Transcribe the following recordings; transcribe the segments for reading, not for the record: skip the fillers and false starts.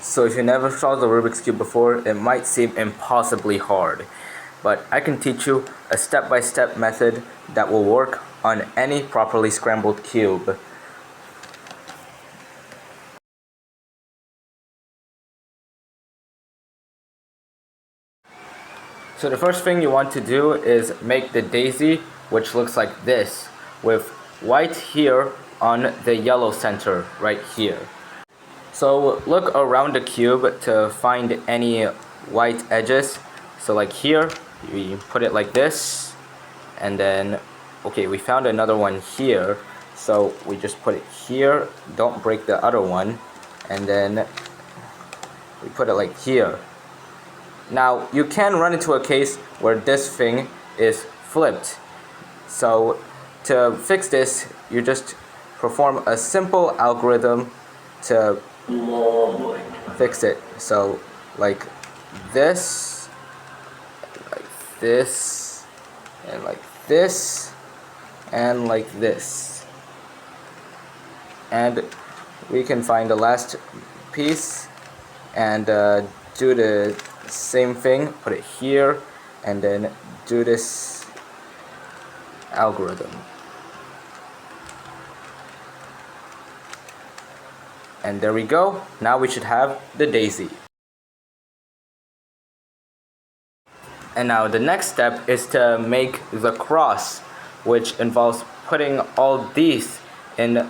So if you never solved the Rubik's Cube before, it might seem impossibly hard. But I can teach you a step-by-step method that will work on any properly scrambled cube. So the first thing you want to do is make the daisy, which looks like this, with white here on the yellow center right here. So look around the cube to find any white edges. So like here, we put it like this, and then, okay, we found another one here, so we just put it here, don't break the other one, and then we put it like here. Now, you can run into a case where this thing is flipped. So to fix this, you just perform a simple algorithm to fix it. So like this, and like this, and like this. And we can find the last piece and do the same thing, put it here, and then do this algorithm. And there we go. Now we should have the daisy. And now the next step is to make the cross, which involves putting all these in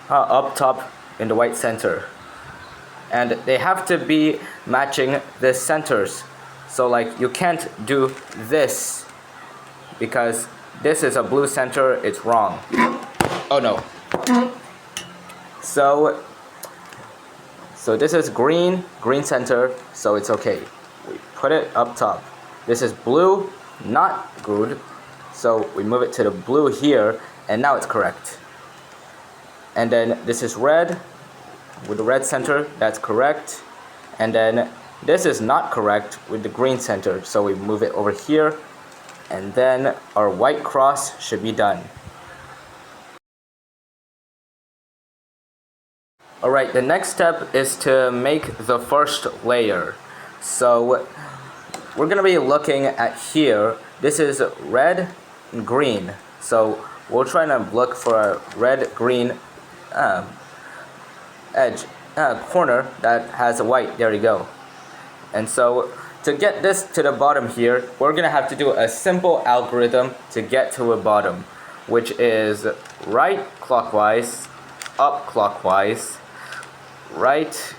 up top in the white center. And they have to be matching the centers. So like you can't do this because this is a blue center, it's wrong. Oh no. So this is green center, so it's okay. We put it up top. This is blue, not good, so we move it to the blue here, and now it's correct. And then this is red, with the red center, that's correct. And then this is not correct with the green center, so we move it over here, and then our white cross should be done. Alright, the next step is to make the first layer. So we're going to be looking at here. This is red and green. So we're trying to look for a red-green edge, corner that has a white. There you go. And so to get this to the bottom here, we're going to have to do a simple algorithm to get to a bottom, which is right clockwise, up clockwise, right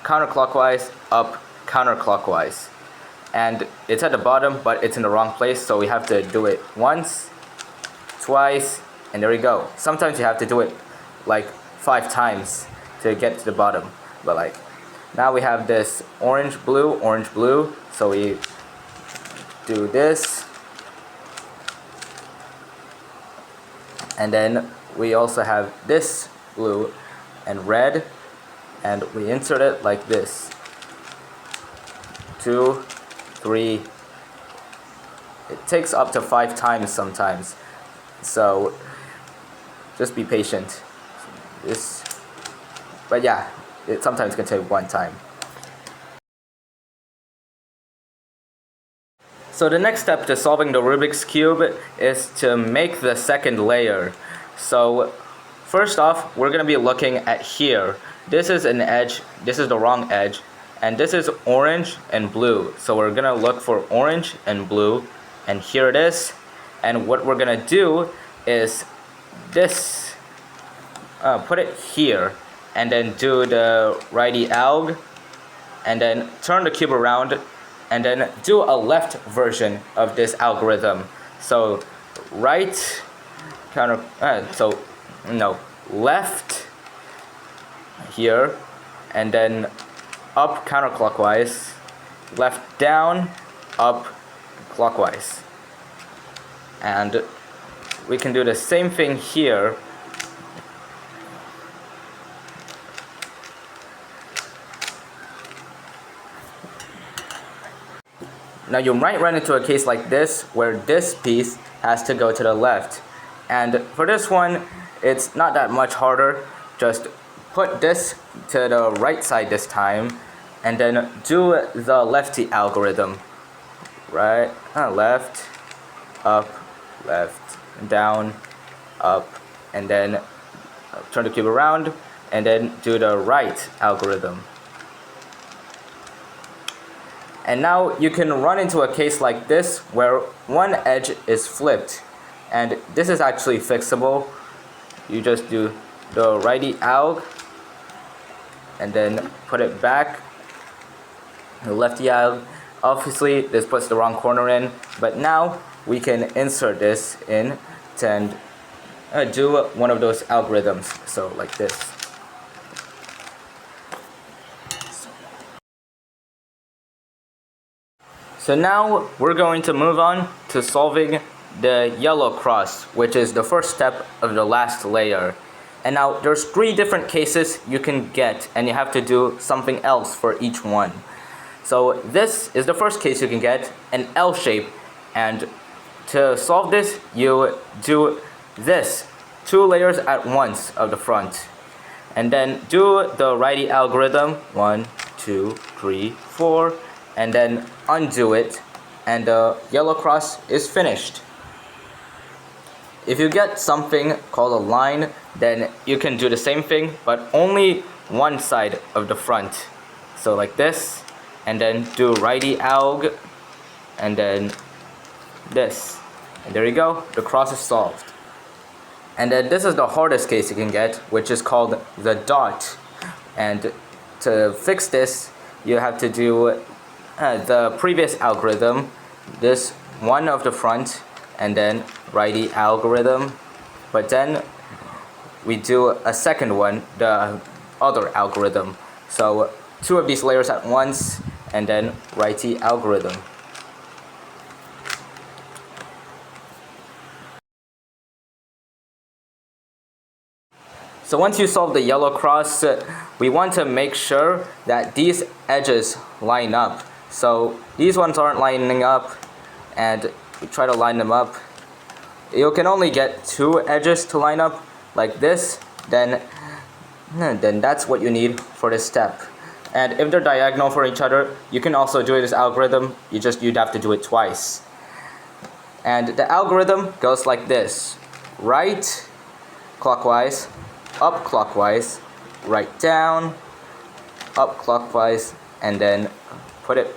counterclockwise, up counterclockwise. And it's at the bottom, but it's in the wrong place, so we have to do it once, twice, and there we go. Sometimes you have to do it like 5 times to get to the bottom. But like now we have this orange blue, so we do this, and then we also have this blue and red, and we insert it like this. 2, 3. It takes up to 5 times sometimes, so just be patient. But yeah, it sometimes can take 1 time. So the next step to solving the Rubik's Cube is to make the second layer. So first off, we're going to be looking at here. This is an edge, this is the wrong edge, and this is orange and blue. So we're going to look for orange and blue, and here it is. And what we're going to do is this, put it here, and then do the righty alg, and then turn the cube around, and then do a left version of this algorithm. So right counter, left here, and then up counterclockwise, left down, up clockwise. And we can do the same thing here. Now you might run into a case like this where this piece has to go to the left. And for this one, it's not that much harder. Just put this to the right side this time, and then do the lefty algorithm. Right, left, up, left, down, up, and then turn the cube around, and then do the right algorithm. And now you can run into a case like this where one edge is flipped, and this is actually fixable. You just do the righty alg, and then put it back, the lefty alg. Obviously this puts the wrong corner in, but now we can insert this in and do one of those algorithms, so like this. So now we're going to move on to solving the yellow cross, which is the first step of the last layer. And now there's 3 different cases you can get, and you have to do something else for each one. So this is the first case you can get, an L shape, and to solve this you do this 2 layers at once of the front, and then do the righty algorithm 1, 2, 3, 4, and then undo it, and the yellow cross is finished. If you get something called a line, then you can do the same thing, but only one side of the front. So like this, and then do righty alg, and then this. And there you go, the cross is solved. And then this is the hardest case you can get, which is called the dot. And to fix this, you have to do the previous algorithm, this one of the front, and then righty algorithm, but then we do a second one, the other algorithm. So 2 of these layers at once, and then righty algorithm. So once you solve the yellow cross, we want to make sure that these edges line up. So these ones aren't lining up, and we try to line them up. You can only get 2 edges to line up like this, then that's what you need for this step. And if they're diagonal for each other, you can also do this algorithm, you'd have to do it twice. And the algorithm goes like this: right clockwise, up clockwise, right down, up clockwise, and then put it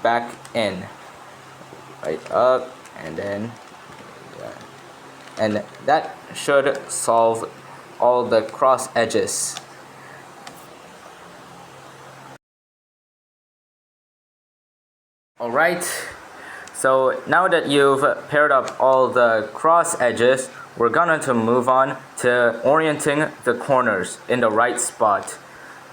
back in. Right up, and then and that should solve all the cross edges. Alright, so now that you've paired up all the cross edges, we're going to move on to orienting the corners in the right spot.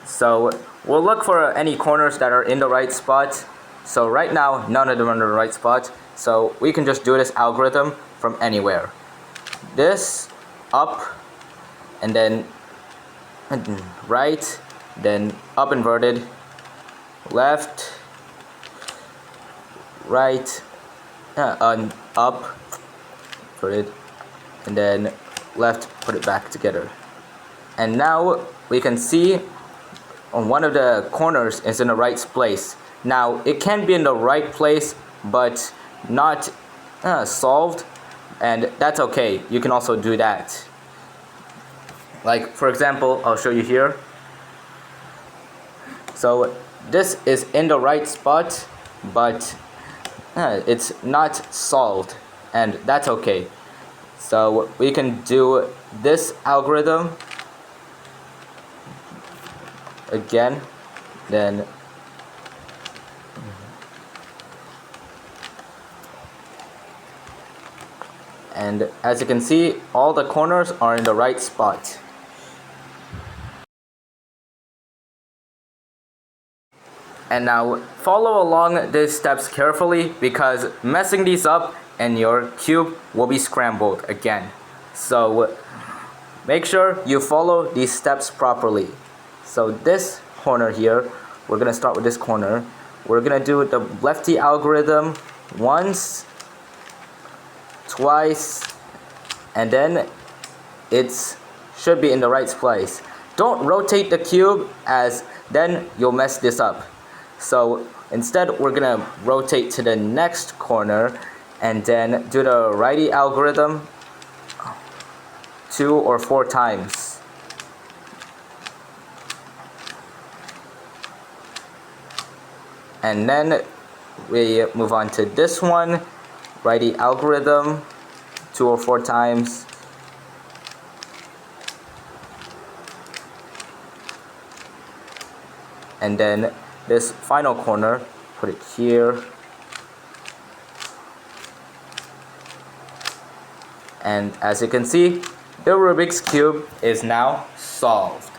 So we'll look for any corners that are in the right spot. So right now, none of them are in the right spot, so we can just do this algorithm from anywhere. This, up, and then right, then up inverted, left, right, up, inverted, and then left, put it back together. And now we can see on one of the corners is in the right place. Now it can be in the right place but not solved, and that's okay. You can also do that. Like for example, I'll show you here. So this is in the right spot, but it's not solved, and that's okay. So we can do this algorithm again, then and as you can see, all the corners are in the right spot. And now follow along these steps carefully, because messing these up and your cube will be scrambled again. So make sure you follow these steps properly. So this corner here, we're going to start with this corner. We're going to do the lefty algorithm once, twice, and then it should be in the right place. don't rotate the cube, as then you'll mess this up. So instead, we're gonna rotate to the next corner and then do the righty algorithm 2 or 4 times. And then we move on to this one, righty algorithm 2 or 4 times. And then this final corner, put it here. And as you can see, the Rubik's Cube is now solved.